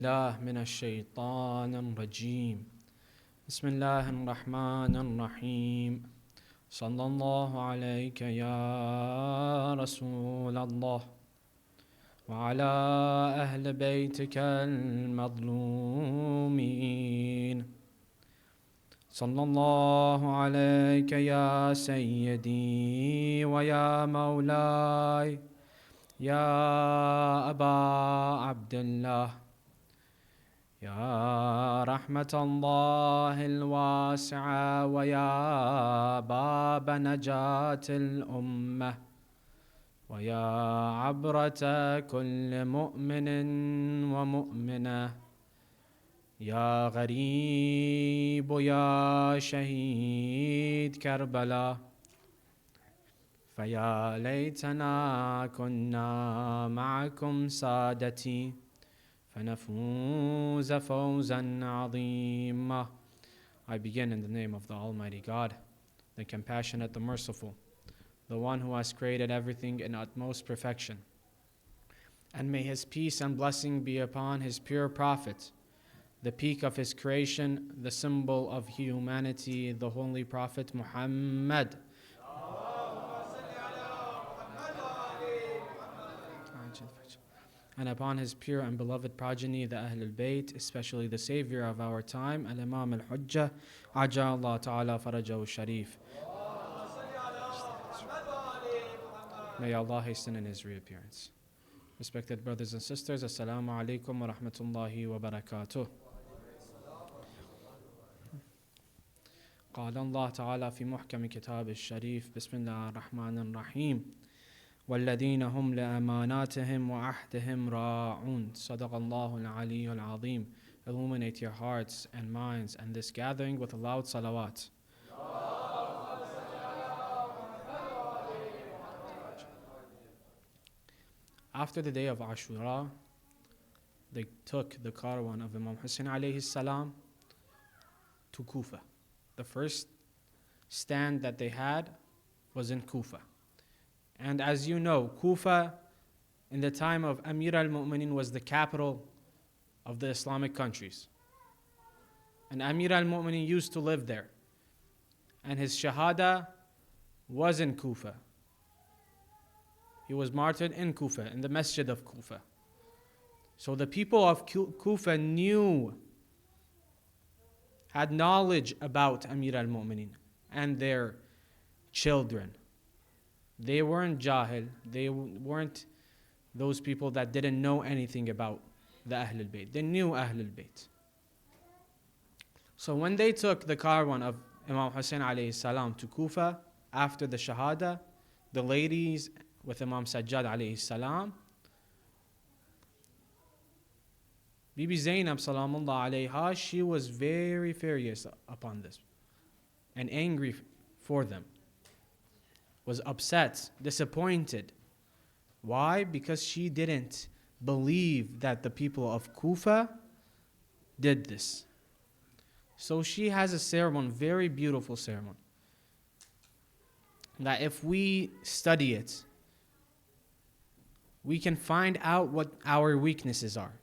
الله من الشيطان الرجيم. بسم الله الرحمن الرحيم. صلى الله عليك يا رسول الله وعلى أهل بيتك المظلومين. صلى الله عليك يا سيدي ويا مولاي يا أبا عبد الله، يا رحمة الله الواسعة ويا باب نجاة الأمة ويا عبرة كل مؤمن ومؤمنة، يا غريب يا شهيد كربلاء، فيا ليتنا كنا معكم سادتي فنفوز فوزا عظيما. I begin in the name of the Almighty God, the Compassionate, the Merciful, the one who has created everything in utmost perfection. And may His peace and blessing be upon His pure Prophet, the peak of His creation, the symbol of humanity, the Holy Prophet Muhammad. And upon his pure and beloved progeny, the Ahlul Bayt, especially the savior of our time, Al-Imam Al-Hujjah, Aja'Allah Ta'ala Farajahu Sharif. May Allah hasten in his reappearance. Respected brothers and sisters, Assalamu alaikum wa rahmatullahi wa barakatuh. قال الله تعالى في محكم كتاب الشريف بسم الله الرحمن الرحيم والذين هم لأماناتهم وعهدهم راعون. صدق الله العلي العظيم. Illuminate your hearts and minds and this gathering with a loud salawat. After the day of Ashura, they took the caravan of Imam Hossein alayhi salam to Kufa. The first stand that they had was in Kufa. And as you know, Kufa in the time of Amir al-Mu'minin was the capital of the Islamic countries. And Amir al-Mu'minin used to live there. And his shahada was in Kufa. He was martyred in Kufa, in the masjid of Kufa. So the people of Kufa had knowledge about Amir al-Mu'minin and their children. They weren't jahil, they weren't those people that didn't know anything about the Ahlul Bayt. They knew Ahlul Bayt. So when they took the caravan of Imam Hossein alayhi salam to Kufa after the Shahada, the ladies with Imam Sajjad alayhi salam, Bibi Zainab salamullah alayha, she was very furious upon this and angry for them. Was upset, disappointed. Why? Because she didn't believe that the people of Kufa did this. So she has a sermon, very beautiful sermon, that if we study it, we can find out what our weaknesses are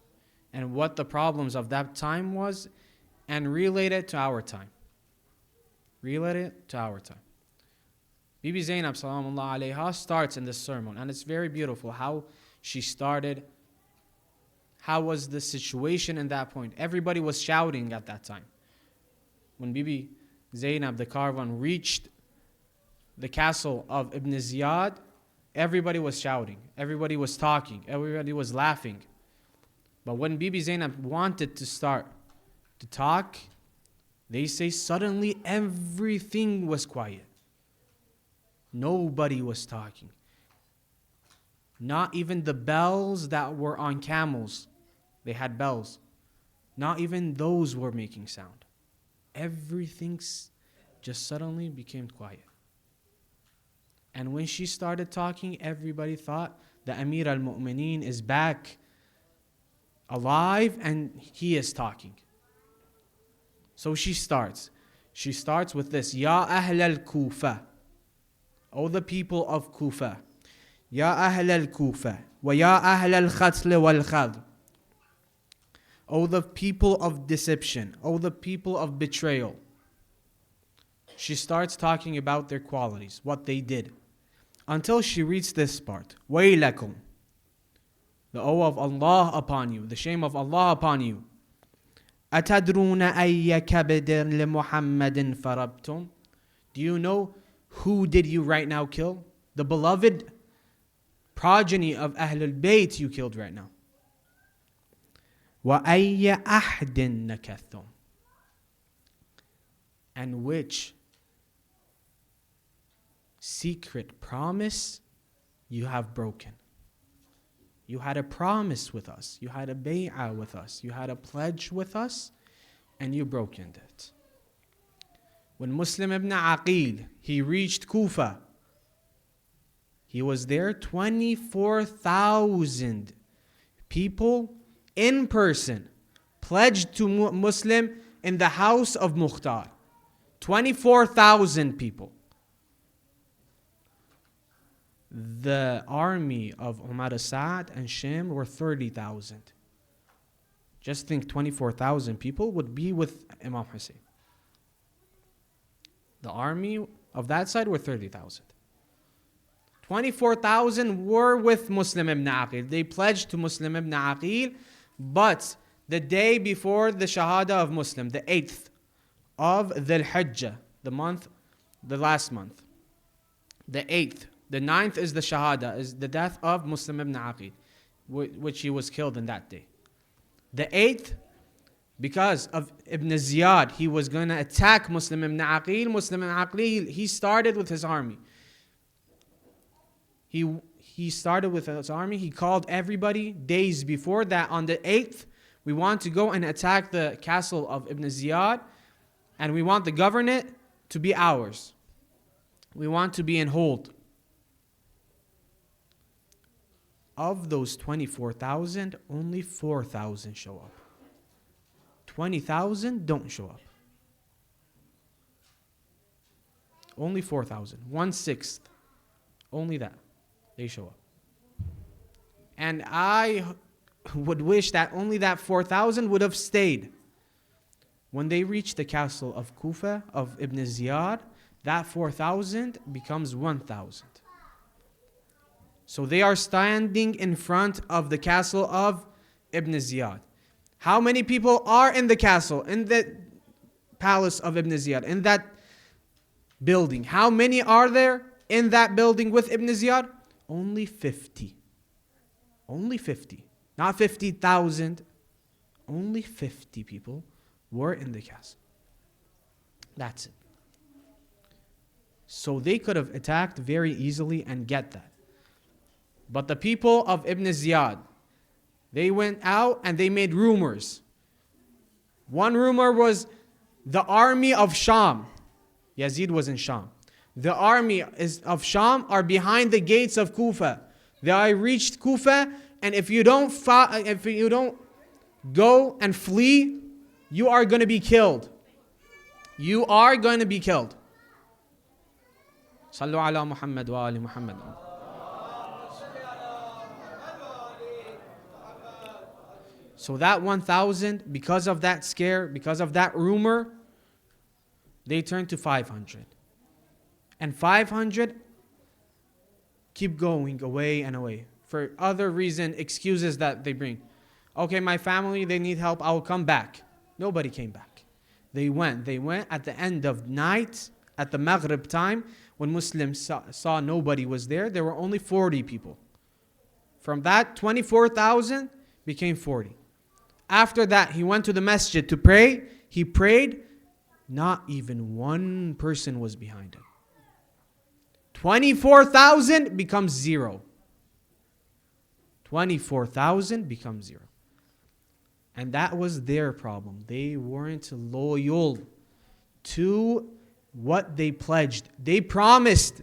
and what the problems of that time was and relate it to our time. Relate it to our time. Bibi Zainab salamullah alayha starts in this sermon, and it's very beautiful how she started. How was the situation in that point? Everybody was shouting at that time. When Bibi Zainab, the caravan, reached the castle of Ibn Ziyad, everybody was shouting, everybody was talking, everybody was laughing. But when Bibi Zainab wanted to start to talk, they say suddenly everything was quiet. Nobody was talking. Not even the bells that were on camels. They had bells. Not even those were making sound. Everything just suddenly became quiet. And when she started talking, everybody thought the Amir al-Mu'mineen is back alive and he is talking. So she starts. She starts with this, Ya Ahl al-Kufa. O the people of Kufa, Ya Ahl al-Kufa, wa Ya Ahl al-Khatl wal-Khadr. O the people of deception, O the people of betrayal. She starts talking about their qualities, what they did, until she reads this part. وَيْلَكُمْ, the O of Allah upon you, the shame of Allah upon you. أَتَدْرُونَ أَيَّ كَبْدٍ لِمُحَمَّدٍ فَرَبْتُمْ. Do you know who did you right now kill? The beloved progeny of Ahlul Bayt you killed right now. وَأَيَّ أَحْدٍ نَكَثْتُمْ. And which secret promise you have broken. You had a promise with us. You had a bay'ah with us. You had a pledge with us, and you broke it. When Muslim ibn Aqil, he reached Kufa, he was there, 24,000 people in person pledged to Muslim in the house of Mukhtar. 24,000 people. The army of Umar Sa'd and Shim were 30,000. Just think 24,000 people would be with Imam Hussein. The army of that side were 30,000. 24,000 were with Muslim ibn Aqil. They pledged to Muslim ibn Aqil, but the day before the Shahada of Muslim, the 8th of Dhul Hijjah, the last month, the 8th, the 9th is the Shahada, is the death of Muslim ibn Aqil, which he was killed in that day. The 8th, because of Ibn Ziyad, he was going to attack Muslim ibn Aqil. Muslim ibn Aqil, he started with his army. He started with his army. He called everybody days before that on the 8th, we want to go and attack the castle of Ibn Ziyad, and we want the governorate to be ours. We want to be in hold. Of those 24,000, only 4,000 show up. 20,000 don't show up. Only 4,000. 1/6. Only that. They show up. And I would wish that only that 4,000 would have stayed. When they reach the castle of Kufa, of Ibn Ziyad, that 4,000 becomes 1,000. So they are standing in front of the castle of Ibn Ziyad. How many people are in the castle, in the palace of Ibn Ziyad, in that building? How many are there in that building with Ibn Ziyad? Only 50. Only 50. Not 50,000. Only 50 people were in the castle. That's it. So they could have attacked very easily and get that. But the people of Ibn Ziyad, they went out and they made rumors. One rumor was the army of Sham. Yazid was in Sham. The army of Sham are behind the gates of Kufa. They reached Kufa, and if you don't go and flee, you are going to be killed. You are going to be killed. Sallu ala Muhammad wa ali Muhammad. So that 1,000, because of that scare, because of that rumor, they turned to 500. And 500 keep going away and away. For other reason, excuses that they bring. Okay, my family, they need help, I'll come back. Nobody came back. They went at the end of night, at the Maghrib time, when Muslims saw nobody was there, there were only 40 people. From that, 24,000 became 40. After that, he went to the masjid to pray. He prayed. Not even one person was behind him. 24,000 becomes 0. 24,000 becomes 0. And that was their problem. They weren't loyal to what they pledged. They promised.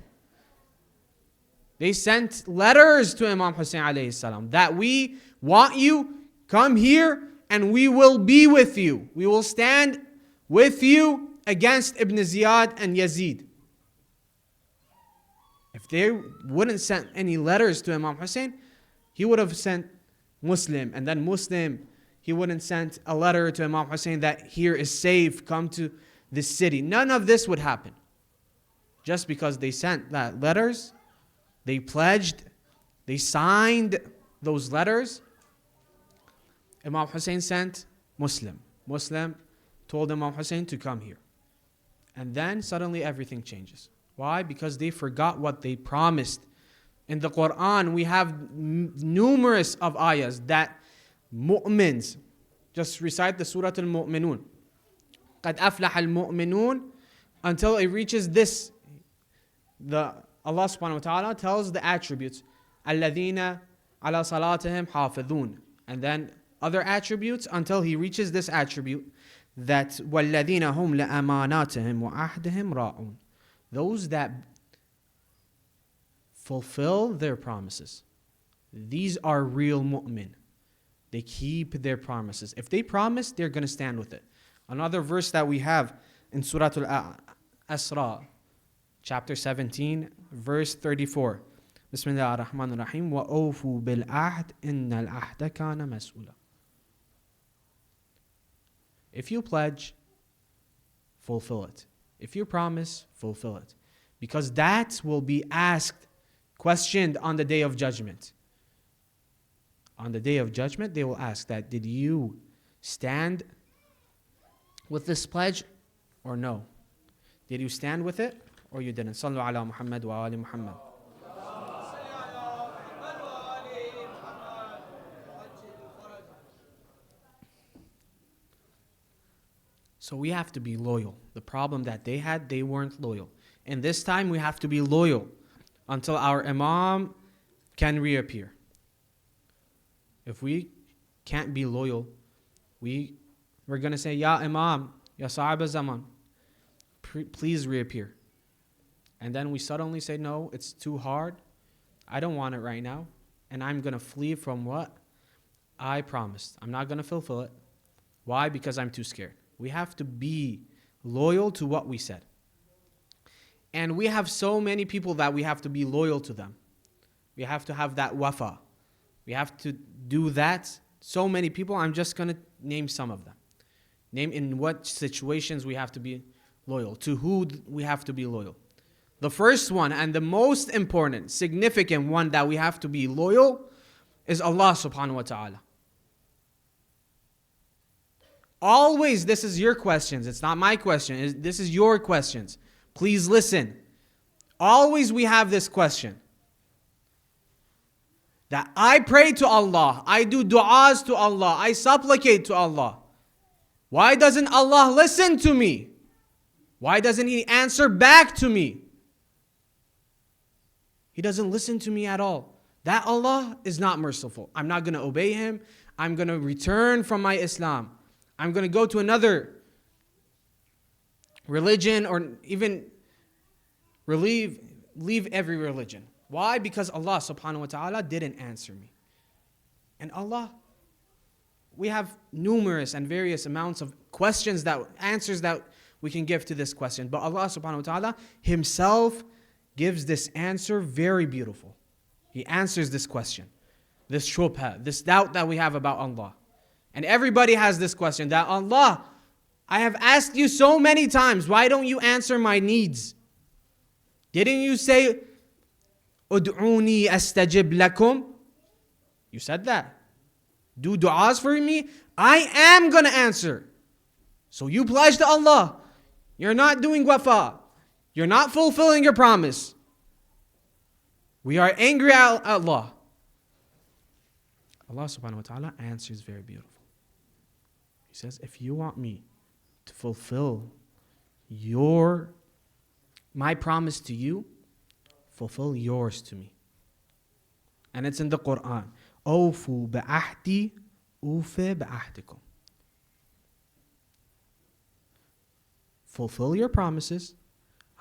They sent letters to Imam Hossein alayhi salam that we want you, come here, and we will be with you. We will stand with you against Ibn Ziyad and Yazid. If they wouldn't send any letters to Imam Hussein, he would have sent Muslim. And then Muslim, He wouldn't send a letter to Imam Hossein that here is safe, come to this city. None of this would happen. Just because they sent that letters, they pledged, they signed those letters. Imam Hussein sent Muslim. Muslim told Imam Hussein to come here. And then suddenly everything changes. Why? Because they forgot what they promised. In the Quran, we have numerous of ayahs that mu'mins, just recite the Surah Al-Mu'minun. قَدْ أَفْلَحَ الْمُؤْمِنُونَ until it reaches this. Allah subhanahu wa ta'ala tells the attributes. الَّذِينَ عَلَى صَلَاتِهِمْ حَافِظُونَ. And then other attributes until he reaches this attribute that وَالَّذِينَ هُمْ لَأَمَانَاتِهِمْ وَعَهْدِهِمْ رَاعُونَ. Those that fulfill their promises. These are real mu'min. They keep their promises. If they promise, they're going to stand with it. Another verse that we have in Surah Al-Asra, chapter 17, verse 34. Bismillah ar-Rahman ar-Rahim. وَأَوْفُوا بِالْعَهْدِ إِنَّ الْعَهْدَ كَانَ مَسْئُولًا. If you pledge, fulfill it. If you promise, fulfill it. Because that will be asked, questioned on the day of judgment. On the day of judgment, they will ask that, did you stand with this pledge or no? Did you stand with it or you didn't? Sallu ala Muhammad wa ali Muhammad. So we have to be loyal. The problem that they had, they weren't loyal. And this time we have to be loyal until our Imam can reappear. If we can't be loyal, we're going to say, Ya Imam, Ya Sahib al-Zaman, please reappear. And then we suddenly say, no, it's too hard. I don't want it right now. And I'm going to flee from what I promised. I'm not going to fulfill it. Why? Because I'm too scared. We have to be loyal to what we said. And we have so many people that we have to be loyal to them. We have to have that wafa. We have to do that. So many people, I'm just going to name some of them. Name in what situations we have to be loyal. To who we have to be loyal. The first one and the most important, significant one that we have to be loyal is Allah subhanahu wa ta'ala. Always, this is your questions. It's not my question. This is your questions. Please listen. Always we have this question. That I pray to Allah. I do du'as to Allah. I supplicate to Allah. Why doesn't Allah listen to me? Why doesn't He answer back to me? He doesn't listen to me at all. That Allah is not merciful. I'm not going to obey Him. I'm going to return from my Islam. I'm going to go to another religion or even leave every religion. Why? Because Allah subhanahu wa ta'ala didn't answer me. And Allah, we have numerous and various amounts of answers that we can give to this question. But Allah subhanahu wa ta'ala Himself gives this answer very beautiful. He answers this question, this shubha, this doubt that we have about Allah. And everybody has this question that Allah, I have asked you so many times, why don't you answer my needs? Didn't you say, Ud'uni astajib lakum? You said that. Do du'as for me. I am going to answer. So you pledge to Allah. You're not doing wafa. You're not fulfilling your promise. We are angry at Allah. Allah subhanahu wa ta'ala answers very beautiful. He says, if you want me to fulfill my promise to you, fulfill yours to me. And it's in the Quran. Awfu ba'ahdi ufi ba'ahdikum. Fulfill your promises,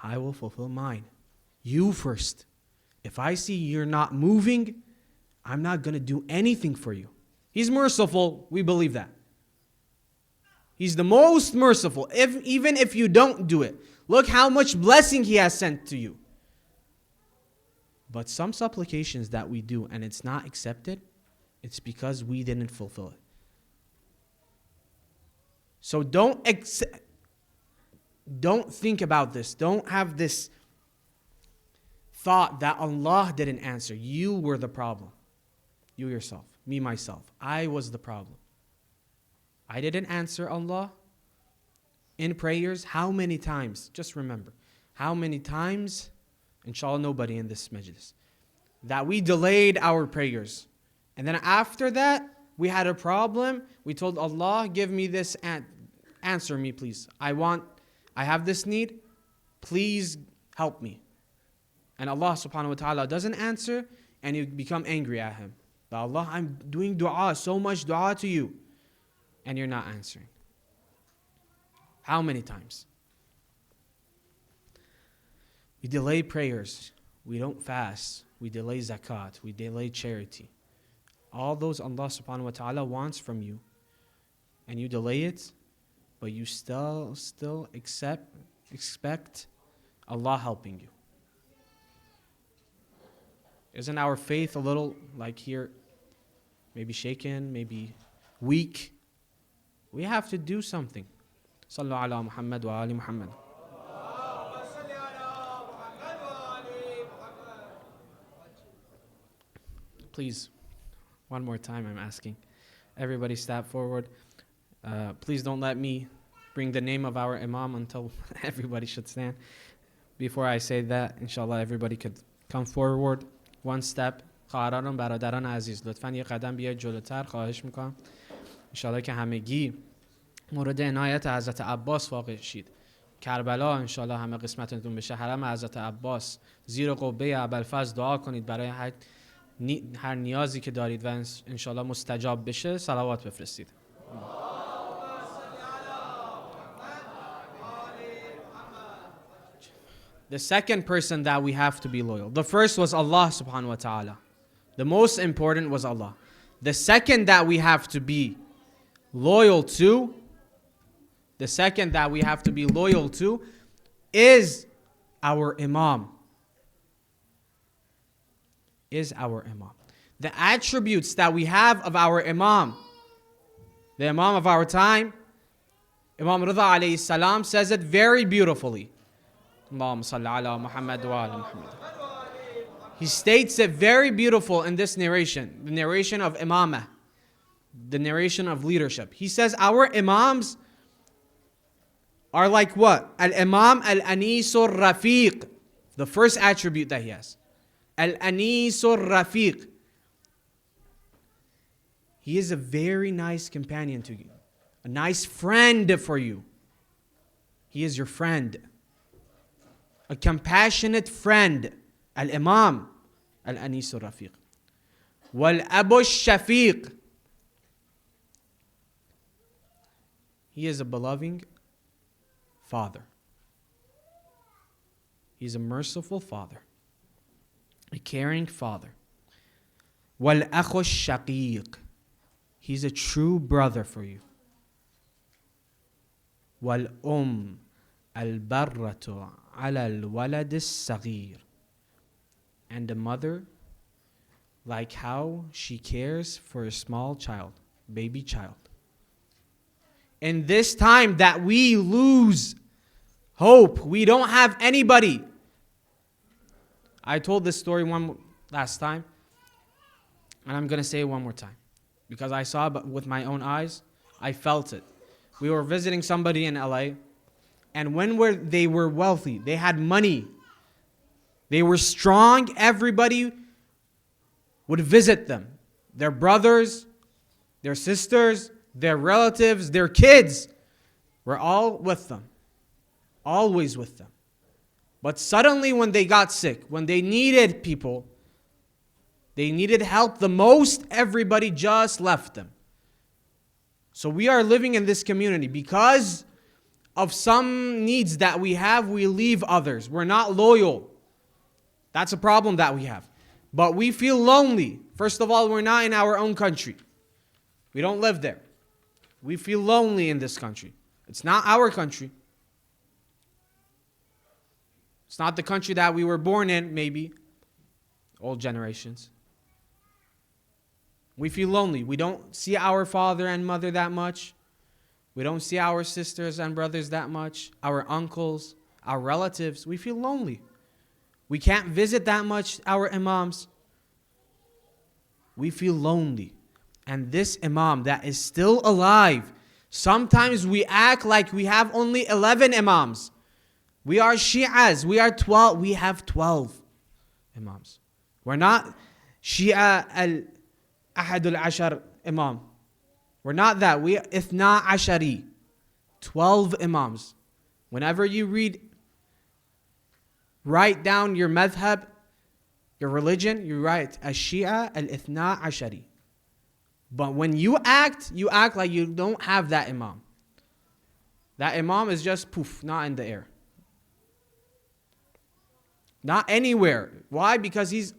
I will fulfill mine. You first. If I see you're not moving, I'm not going to do anything for you. He's merciful, we believe that. He's the most merciful, even if you don't do it. Look how much blessing He has sent to you. But some supplications that we do and it's not accepted, it's because we didn't fulfill it. So don't think about this. Don't have this thought that Allah didn't answer. You were the problem. You yourself. Me, myself. I was the problem. I didn't answer Allah in prayers. How many times? Just remember. How many times, inshallah nobody in this majlis, that we delayed our prayers. And then after that, we had a problem. We told Allah, give me this, answer me please. I have this need. Please help me. And Allah subhanahu wa ta'ala doesn't answer, and you become angry at Him. But Allah, I'm doing dua, so much dua to you, and you're not answering. How many times? We delay prayers. We don't fast. We delay zakat. We delay charity. All those Allah subhanahu wa ta'ala wants from you. And you delay it, but you still expect Allah helping you. Isn't our faith a little like here, maybe shaken, maybe weak? We have to do something. Sallu ala Muhammad wa ali Muhammad. Please, one more time I'm asking. Everybody step forward. Please don't let me bring the name of our Imam until everybody should stand. Before I say that, inshallah everybody could come forward. One step. خواهران برادران عزیز لطفاً یه قدم بیاید جلوتر خواهش میکنم. انشالله که همگی مورد عنایت حضرت عباس واقع شید. کربلا انشالله همه قسمتتون بشه. حرم حضرت عباس زیر قبه ابوالفضل دعا کنید برای هر نیازی که دارید و انشالله مستجاب بشه. صلوات بفرستید. The second person that we have to be loyal. The first was Allah subhanahu wa ta'ala. The most important was Allah. The second that we have to be loyal to, is our Imam. The attributes that we have of our Imam, the Imam of our time, Imam Rida alayhi salam says it very beautifully. Allahumma salli ala Muhammad wa ala Muhammad. He states it very beautiful in this narration, the narration of Imamah, the narration of leadership. He says our Imams are like what? Al-Imam al-Anisul Rafiq. The first attribute that he has. Al-Anisul Rafiq. He is a very nice companion to you. A nice friend for you. He is your friend. A compassionate friend. Al-Imam Al-Anisul Rafiq. Wal-Abu Shafiq. He is a beloved father. He's a merciful father. A caring father. Wal-Akhu Shaqiq. He's a true brother for you. Wal-Umm Al-Barratu ala al-Walad al-Saghir. And the mother, like how she cares for a small child, baby child. In this time that we lose hope, we don't have anybody. I told this story last time, and I'm going to say it one more time. Because I saw it with my own eyes, I felt it. We were visiting somebody in LA, and when they were wealthy, they had money, they were strong, everybody would visit them. Their brothers, their sisters, their relatives, their kids were all with them. Always with them. But suddenly when they got sick, when they needed people, they needed help the most, everybody just left them. So we are living in this community. Because of some needs that we have, we leave others. We're not loyal. That's a problem that we have. But we feel lonely. First of all, we're not in our own country. We don't live there. We feel lonely in this country. It's not our country. It's not the country that we were born in, maybe. Old generations. We feel lonely. We don't see our father and mother that much. We don't see our sisters and brothers that much, our uncles, our relatives. We feel lonely. We can't visit that much our imams. We feel lonely. And this imam that is still alive, sometimes we act like we have only 11 imams. We are Shi'as. We are 12. We have 12 imams. We're not Shia al-Ahad al-Ashar imam. We're not that. We are Ithna Ashari. 12 imams. Whenever you write down your madhab, your religion, you write Ash-Shia al-Ithna Ashari. But when you act like you don't have that imam. That imam is just poof, not in the air. Not anywhere. Why? Because he's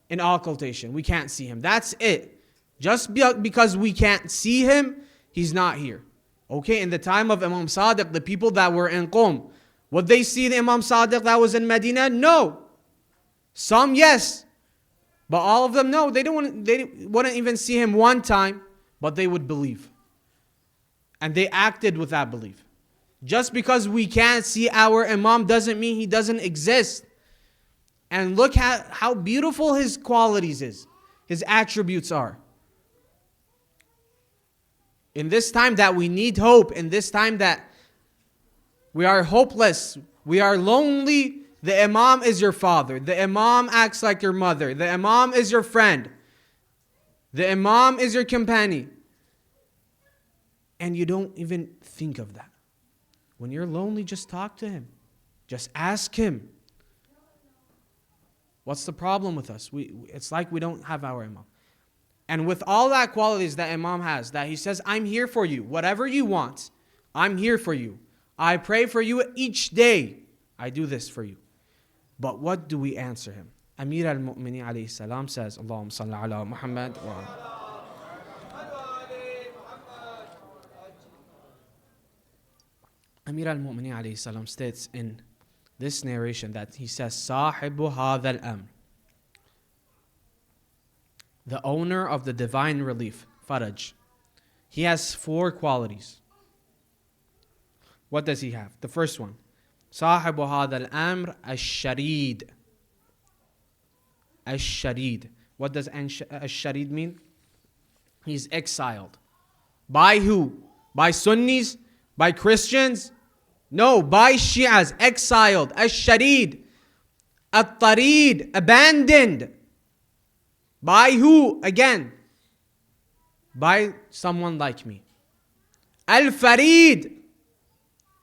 in occultation. We can't see him. That's it. Just because we can't see him, he's not here. Okay, in the time of Imam Sadiq, the people that were in Qom, would they see the Imam Sadiq that was in Medina? No. Some, yes. But all of them, no. They wouldn't even see him one time, but they would believe. And they acted with that belief. Just because we can't see our Imam doesn't mean he doesn't exist. And look at how beautiful his qualities is. His attributes are. In this time that we need hope, in this time that we are hopeless, we are lonely, the imam is your father. The imam acts like your mother. The imam is your friend. The imam is your companion. And you don't even think of that. When you're lonely, just talk to him. Just ask him. What's the problem with us? It's like we don't have our imam. And with all that qualities that imam has, that he says, I'm here for you. Whatever you want, I'm here for you. I pray for you each day. I do this for you. But what do we answer him? Amir al-Mu'minin alayhi salam says, Allahumma salli ala Muhammad wa Amir al-Mu'minin alayhi salam states in this narration that he says, Sahibu hadha al-amr. The owner of the divine relief, Faraj. He has 4 qualities. What does he have? The first one, Sahibu hadha al-amr ash-sharid. Ash-sharid. What does ash-sharid mean? He's exiled. By who? By Sunnis? By Christians? No, by Shias. Exiled. Ash-sharid. At-tarid. Abandoned. By who? Again, by someone like me. Al-Farid.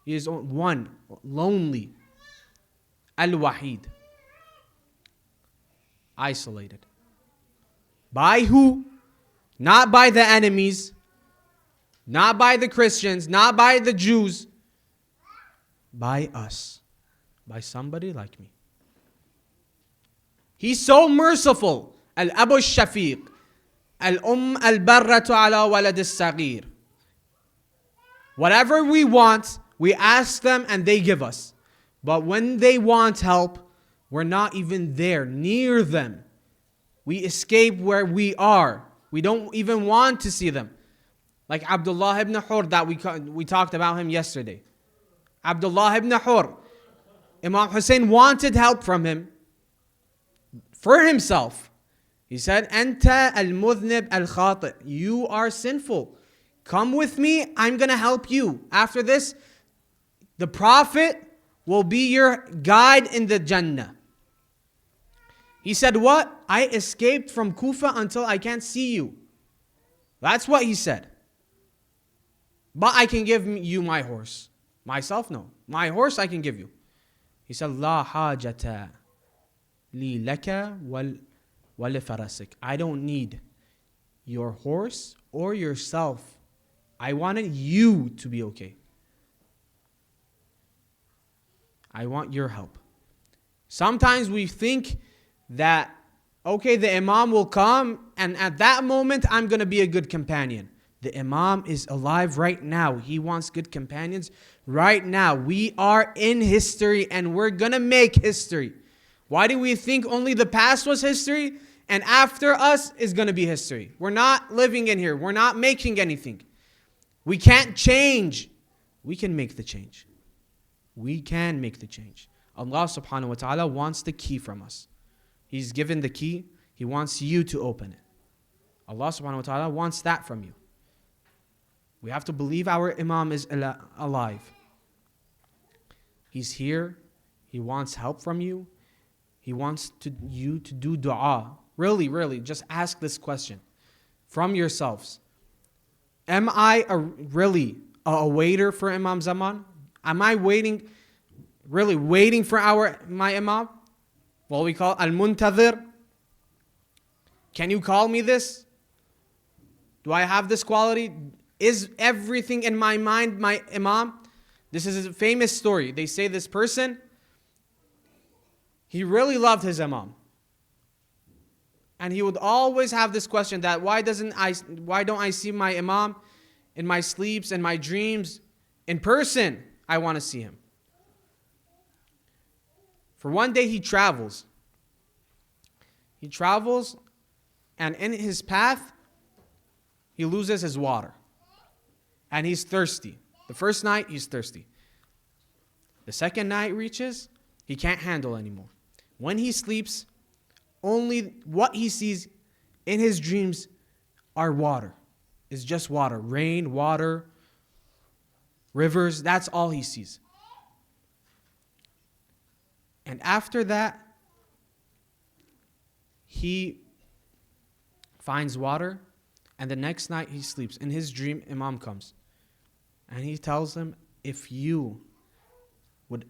He is one, lonely. Al-Wahid. Isolated. By who? Not by the enemies. Not by the Christians. Not by the Jews. By us. By somebody like me. He's so merciful. Al-Abu al-Shafiq. Al-Barratu ala walad al-Saghir. Whatever we want, we ask them and they give us. But when they want help, we're not even there, near them. We escape where we are. We don't even want to see them. Like Abdullah ibn Hur that we talked about him yesterday. Abdullah ibn Hur. Imam Hossein wanted help from him for himself. He said, Anta al-mudhnib al-khati'. You are sinful. Come with me, I'm going to help you. After this, the Prophet will be your guide in the Jannah. He said, what? I escaped from Kufa until I can't see you. That's what he said. But I can give you my horse. Myself, no. My horse I can give you. He said, La hajata li laka wal farasik. I don't need your horse or yourself. I wanted you to be okay. I want your help. Sometimes we think that, okay, the Imam will come and at that moment I'm going to be a good companion. The Imam is alive right now. He wants good companions right now. We are in history and we're going to make history. Why do we think only the past was history and after us is going to be history? We're not living in here. We're not making anything. We can't change. We can make the change. We can make the change. Allah subhanahu wa ta'ala wants the key from us. He's given the key. He wants you to open it. Allah subhanahu wa ta'ala wants that from you. We have to believe our Imam is alive. He's here. He wants help from you. He wants you to do dua. Really, just ask this question from yourselves. Am I really a waiter for Imam Zaman? Am I really waiting for my Imam? What we call al-muntadhir. Can you call me this? Do I have this quality? Is everything in my mind my Imam? This is a famous story. They say this person, he really loved his Imam. And he would always have this question that why don't I see my Imam in my sleeps and my dreams in person? I want to see him. For one day he travels. And in his path, he loses his water. And he's thirsty. The first night, he's thirsty. The second night reaches, he can't handle anymore. When he sleeps, only what he sees in his dreams are water. It's just water. Rain, water, rivers, that's all he sees. And after that, he finds water, and the next night he sleeps. In his dream, Imam comes. And he tells him, if you would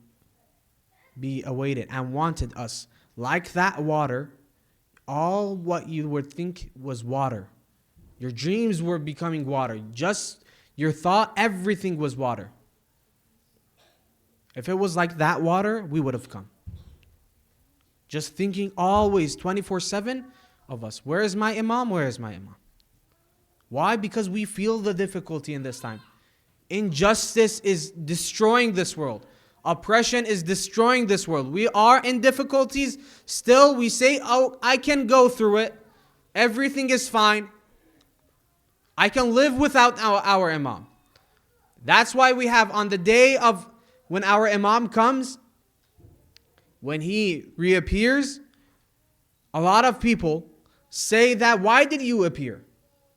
be awaited and wanted us like that water, all what you would think was water. Your dreams were becoming water. Just your thought, everything was water. If it was like that water, we would have come. Just thinking always 24/7 of us. Where is my Imam? Where is my Imam? Why? Because we feel the difficulty in this time. Injustice is destroying this world. Oppression is destroying this world. We are in difficulties. Still, we say, oh, I can go through it. Everything is fine. I can live without our Imam. That's why we have on the day of when our Imam comes, when he reappears, a lot of people say that, why did you appear?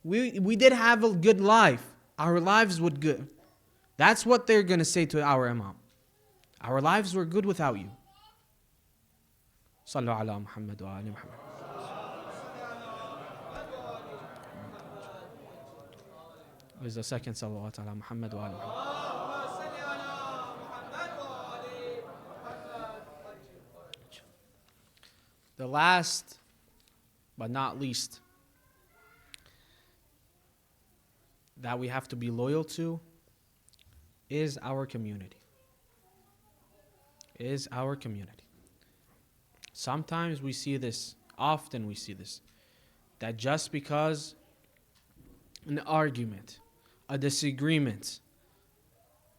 We did have a good life. Our lives were good. That's what they're going to say to our Imam. Our lives were good without you. Sallu ala Muhammad wa ali Muhammad. There's a second salawat ala Muhammad wa ali Muhammad. The last, but not least, that we have to be loyal to is our community. Is our community. Sometimes we see this, often we see this, that just because an argument, a disagreement,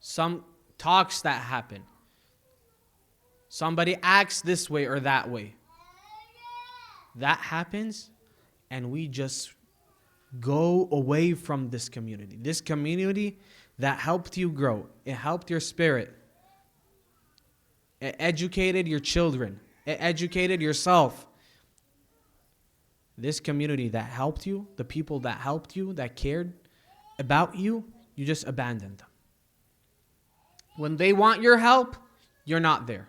some talks that happen, somebody acts this way or that way, that happens and we just go away from this community. This community that helped you grow. It helped your spirit. It educated your children. It educated yourself. This community that helped you, the people that helped you, that cared about you, you just abandoned them. When they want your help, you're not there.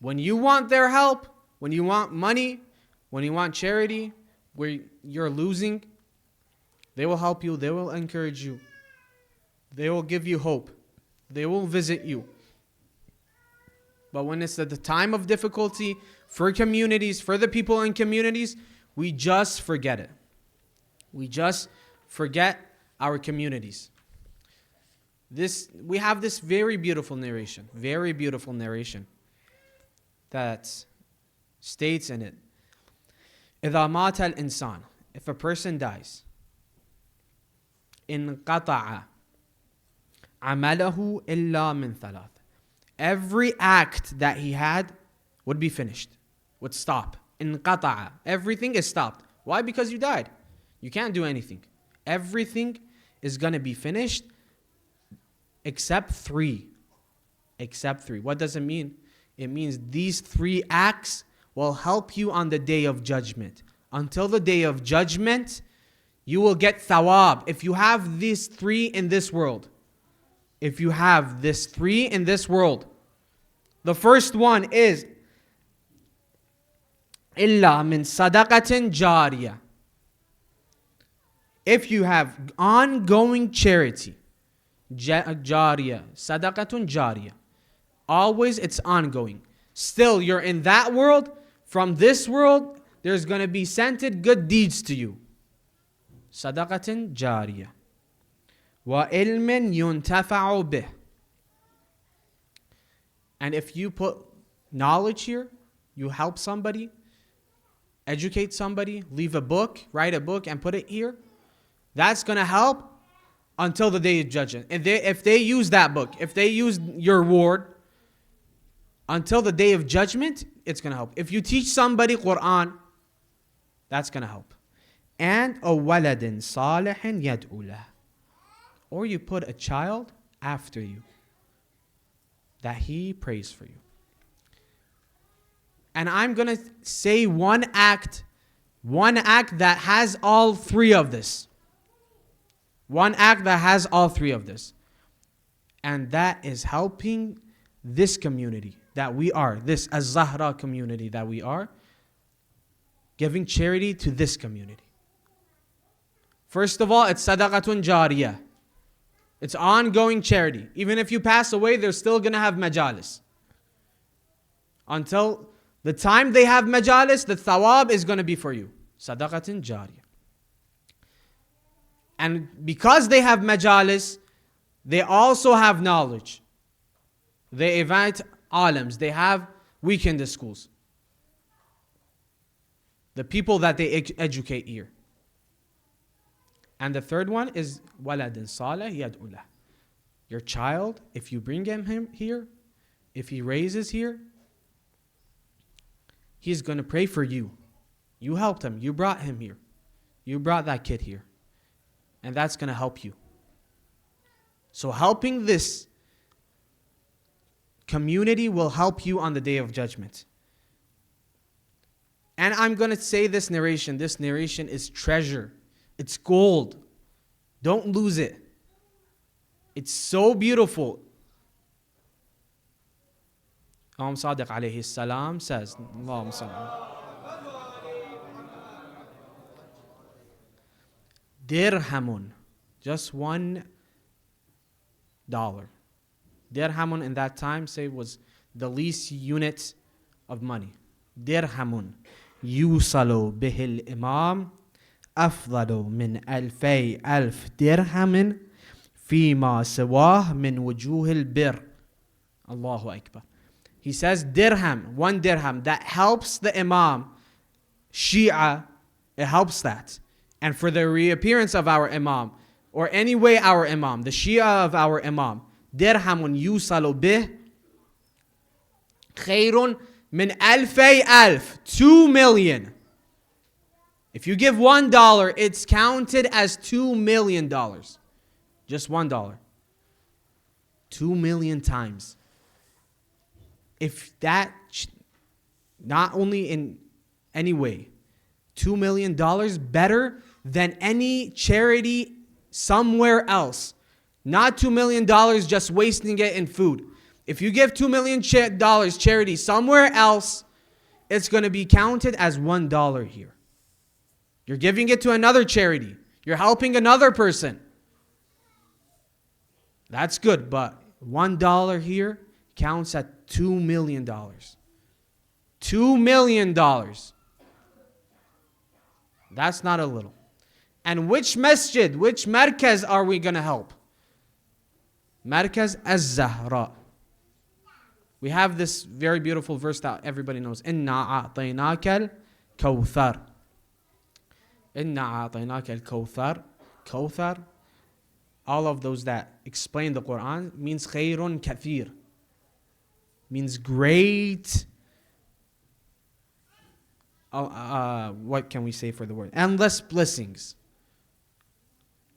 When you want their help, when you want money, when you want charity, where you're losing, they will help you, they will encourage you, they will give you hope, they will visit you. But when it's at the time of difficulty for communities, for the people in communities, we just forget it. We just forget our communities. We have this very beautiful narration that states in it, إِذَا مَاتَ الْإِنسَانِ, if a person dies, انقطع عمله إلا من ثلاث, every act that he had would be finished, would stop. انقطع, everything is stopped. Why? Because you died. You can't do anything. Everything is going to be finished except 3. Except 3. What does it mean? It means these 3 acts will help you on the day of judgment. Until the day of judgment, you will get thawab. If you have these 3 in this world, if you have this 3 in this world, the first one is إِلَّا مِن صَدَقَةٍ جَارِيَةٍ. If you have ongoing charity, جارية, صدقة جارية, always it's ongoing. Still, you're in that world. From this world, there's going to be sent good deeds to you. صدقة جارية. وَإِلْمٍ يُنْتَفَعُ بِهِ. And if you put knowledge here, you help somebody, educate somebody, leave a book, write a book and put it here, that's going to help until the day of judgment. If they use that book, if they use your word, until the day of judgment, it's going to help. If you teach somebody Quran, that's going to help. And a waladin salihin yad'ulah. Or you put a child after you, that he prays for you. And I'm going to say one act that has all 3 of this. One act that has all 3 of this. And that is helping this community that we are, this Az-Zahra community that we are, giving charity to this community. First of all, it's sadaqatun jariyah. It's ongoing charity. Even if you pass away, they're still going to have majalis. Until the time they have majalis, the thawab is going to be for you. Sadaqatun jariyah. And because they have majalis, they also have knowledge. They invite alims. They have weekend schools. The people that they educate here. And the third one is waladin salih yad'ulah. Your child, if you bring him here, if he raises here, he's going to pray for you. You helped him. You brought him here. You brought that kid here. And that's going to help you. So helping this community will help you on the day of judgment. And I'm going to say this narration. This narration is treasure. It's gold. Don't lose it. It's so beautiful. Imam Sadiq alayhi salam says, Allahumma salli. Dirhamun, just $1. Dirhamun in that time, say, was the least unit of money. Dirhamun yusalu bihil imam afdalu min alfay alf dirhamin fima sawah min wujuhil bir. Allahu Akbar. He says dirham, 1 dirham, that helps the imam, Shia, it helps that. And for the reappearance of our imam, or any way our imam, the Shia of our imam, dirhamun yusalu bih khayrun min alfay alf, 2 million. If you give $1, it's counted as $2 million. Just $1. 2 million times. If that, not only in any way, $2 million better than any charity somewhere else. Not $2 million just wasting it in food. If you give $2 million charity somewhere else, it's going to be counted as $1 here. You're giving it to another charity. You're helping another person. That's good, but $1 here counts at $2 million. $2 million. That's not a little. And which masjid, which markaz are we going to help? Markaz Az-Zahra. We have this very beautiful verse that everybody knows. Inna a'tainaka al-kawthar. Inna a'tainaka al-kawthar. Kawthar. All of those that explain the Quran means khayrun kathir. Means great. What can we say for the word? Endless blessings.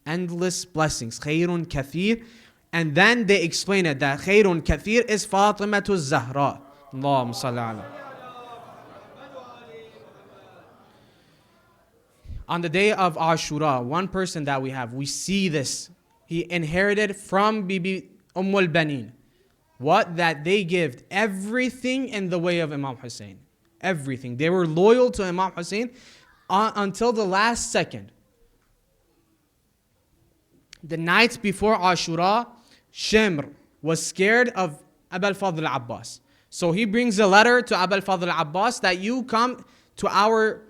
endless blessings. Khayrun kathir. And then they explain it that Khayrun kathir is Fatimatu Az-Zahra. Allahumma salli ala. On the day of Ashura, one person that we see this. He inherited from Bibi Ummul Banin. What? That they gave everything in the way of Imam Hussein. Everything. They were loyal to Imam Hussein until the last second. The night before Ashura, Shimr was scared of Abul Fadl Abbas. So he brings a letter to Abul Fadl Abbas that you come to our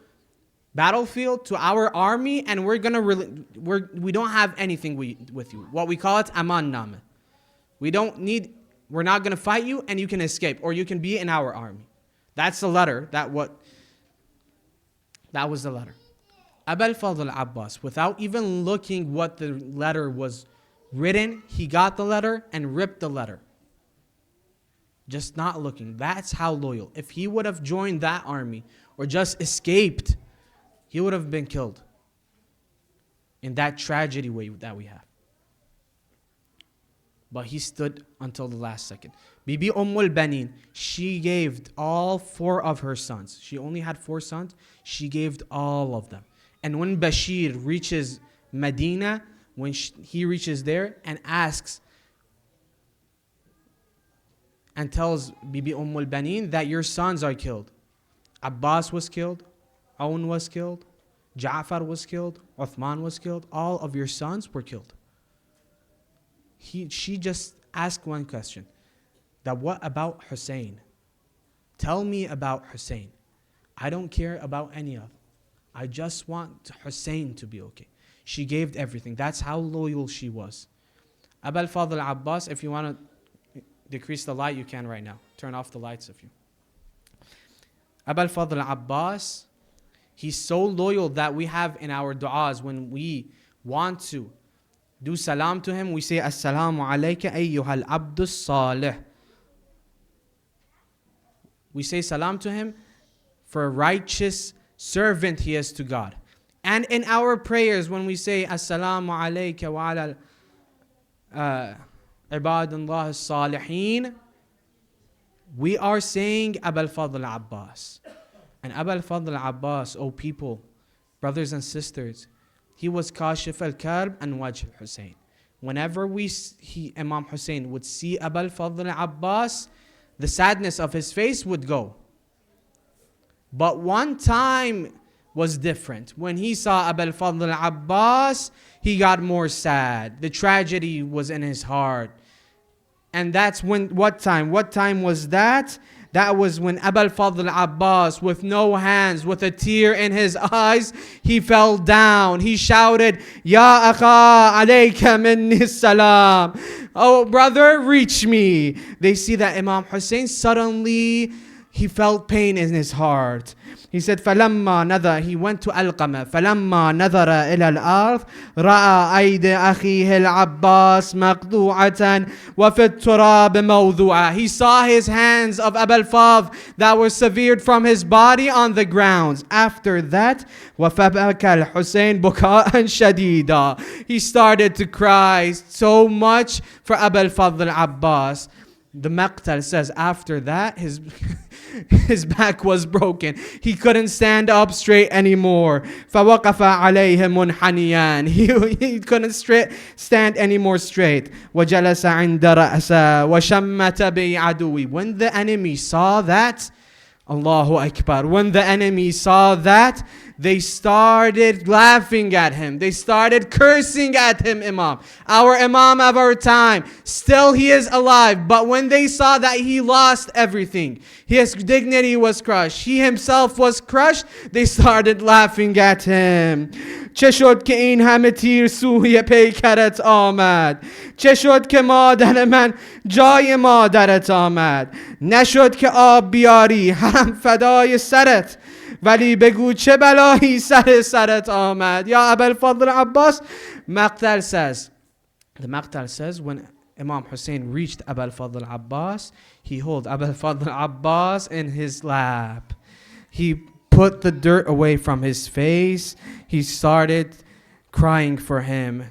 battlefield, to our army, and we don't have anything with you. What we call it, aman nama. We're not going to fight you, and you can escape, or you can be in our army. That's the letter. That was the letter. Abul Fadl Abbas, without even looking what the letter was written, he got the letter and ripped the letter. Just not looking. That's how loyal. If he would have joined that army or just escaped, he would have been killed in that tragedy way that we have. But he stood until the last second. Bibi Ummul Banin, she gave all 4 of her sons. She only had 4 sons. She gave all of them. And when Bashir reaches Medina, when he reaches there and asks and tells Bibi Ummul Banin that your sons are killed. Abbas was killed. Aun was killed. Ja'far was killed. Uthman was killed. All of your sons were killed. She just asked one question. That what about Hussein? Tell me about Hussein. I don't care about any of them. I just want Hussein to be okay. She gave everything. That's how loyal she was. Abul Fadl Abbas, if you want to decrease the light, you can right now. Turn off the lights if you. Abul Fadl Abbas, he's so loyal that we have in our du'as when we want to do salam to him, we say Assalamu alayka ayyuhal abdus salih. We say salam to him for a righteous servant he is to God. And in our prayers when we say Assalamu alayka wa ala ibadullah as-salihin, we are saying Abul Fadl Abbas. And Abul Fadl Abbas, oh people, brothers and sisters, he was Kashif al-Karb and Wajh al-Hussein. Whenever Imam Hussein would see Abul Fadl Abbas, the sadness of his face would go. But one time was different. When he saw Abul Fadl Abbas, he got more sad. The tragedy was in his heart. And that's when, what time? What time was that? That was when Abul Fadl Abbas, with no hands, with a tear in his eyes, he fell down. He shouted, Ya akha alayka minni salam. Oh brother, reach me. They see that Imam Hussein, suddenly he felt pain in his heart. He said, فَلَمَّا نَظَرَ, he went to Alqamah. فَلَمَّا نَظَرَ إِلَى الْأَرْضِ رَأَى أَيْدِ أَخِيهِ الْعَبَّاسِ مَقْطُوعَةً وَفِي التُّرَابِ مَوْضُوعًا. He saw his hands of Abul Fadl that were severed from his body on the grounds. After that, وَفَبَكَ الْحُسَيْنِ بُكَاءً شَدِيدًا. He started to cry so much for Abul Fadl Abbas. The Maqtal says after that, his back was broken. He couldn't stand up straight anymore. فَوَقَفَ عَلَيْهِ مُنْحَنِيًا. He couldn't stand anymore straight. وَجَلَسَ عِنْدَ رَأْسَهُ وَشَمَّتَ بِعَدُوِّهِ. When the enemy saw that, Allahu Akbar. When the enemy saw that, they started laughing at him. They started cursing at him, Imam. Our Imam of our time. Still he is alive. But when they saw that he lost everything, his dignity was crushed, he himself was crushed, they started laughing at him. چه شد که این همه تیر سوی پیکرت آمد؟ چه شد که مادر من جای مادرت آمد؟ نشد که آب بیاری هم فدای سرت، ولی بگو چه بلایی سرت آمد؟ یا Abul Fadl Abbas. The Maqtal says when Imam Hussein reached Abul Fadl Abbas, he held Abul Fadl Abbas in his lap. He put the dirt away from his face. He started crying for him.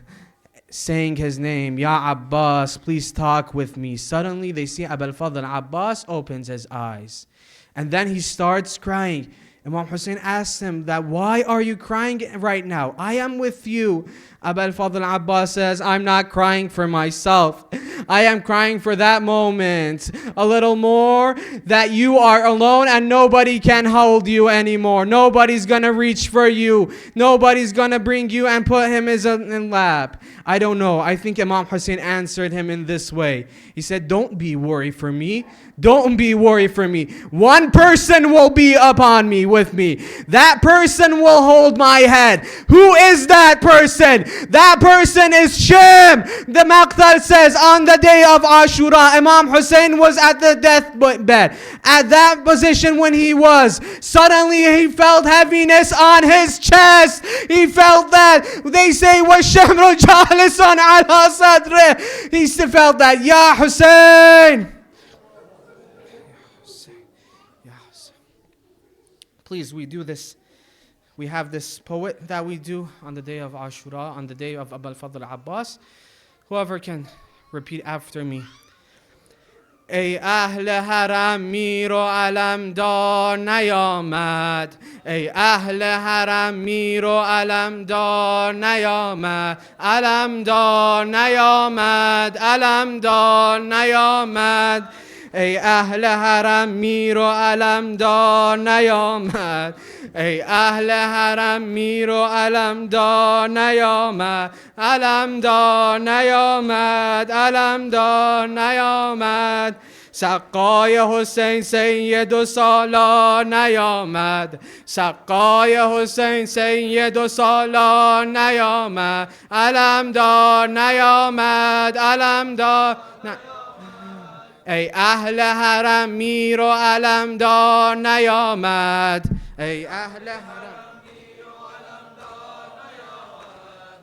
saying his name, Ya Abbas, please talk with me. Suddenly they see Abu al-Fadl. Abbas opens his eyes. And then he starts crying. Imam Hussein asks him that, why are you crying right now? I am with you. Abu al-Fadl Abbas says, I'm not crying for myself. I am crying for that moment a little more, that you are alone and nobody can hold you anymore. Nobody's going to reach for you. Nobody's going to bring you and put him in lap. I don't know. I think Imam Hussein answered him in this way. He said, don't be worried for me. Don't be worried for me. One person will be upon me with me. That person will hold my head. Who is that person? That person is Shem. The Maqtal says on the day of Ashura, Imam Hussein was at the deathbed. At that position when he was, suddenly he felt heaviness on his chest. He felt that, they say, وَالشَّمْرُ جَالِسٌ عَلَى صَدْرِهِ. He still felt that, Ya Hussein. Please, we do this. We have this poet that we do on the day of Ashura, on the day of Abu al-Fadl Abbas. Whoever can repeat after me. ای اهل حرم میر و علمدار نیامد ای اهل حرم میر و علمدار نیامد علمدار نیامد علمدار نیامد ای اهل حرم میر و علمدار نیامد ای اهل حرم میر و علمدار نیامد علمدار نیامد علمدار نیامد سقای حسین سید و سالار نیامد سقای حسین سید و سالار نیامد علمدار نیامد علمدار ای اهل حرم میر و علمدار نیامد ای اهل حرم میر و علمدار نیامد